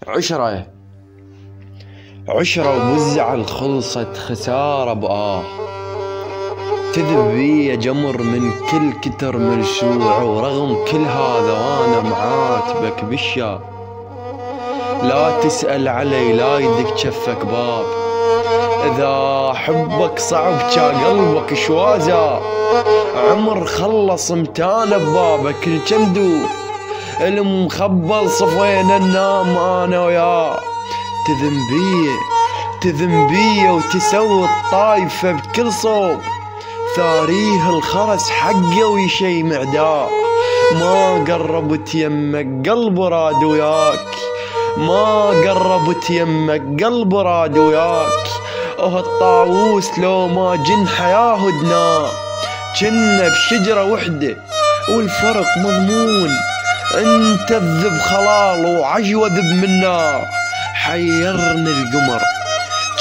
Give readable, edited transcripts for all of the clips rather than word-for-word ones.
عشرة وبالزعل خلصت خسارة بآه. تذب بي جمر من كل كتر مرشوع، ورغم كل هذا وانا معاتبك بالشا. لا تسأل علي لا يدك جفك باب، إذا حبك صعب جا قلبك شوازا. عمر خلص متانا ببابك الجمدو، المخبل صفوين ننام انا وياه. تذم بي وتسوي الطايفة بكل صوب، ثاريه الخرس حقه ويشي معداه. ما قربت يمك قلب راد وياك، ما قربت يمك قلب راد وياك. الطاووس لو ما جن حياه دنا، جنة بشجرة وحدة والفرق مضمون. انت الذب خلال وعجوة ذب منا، حيرني القمر.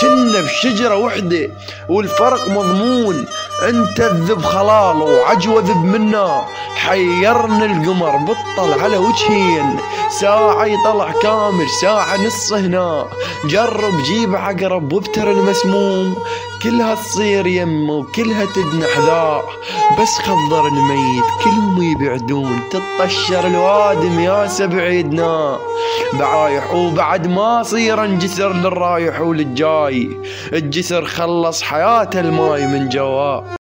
جنة بشجرة وحدة والفرق مضمون، انت الذب خلال وعجوة ذب منا. حيرني القمر بطل على وجهين، ساعة يطلع كامل ساعة نص هنا. جرب جيب عقرب وابتر المسموم، كلها تصير يمه وكلها تدنح ذا. بس خضر الميت كلهم يبعدون، تطشر الوادم يا سبعيدنا. بعايح وبعد ما صير انجسر للرايح وللجاي، الجسر خلص حياته الماي من جواه.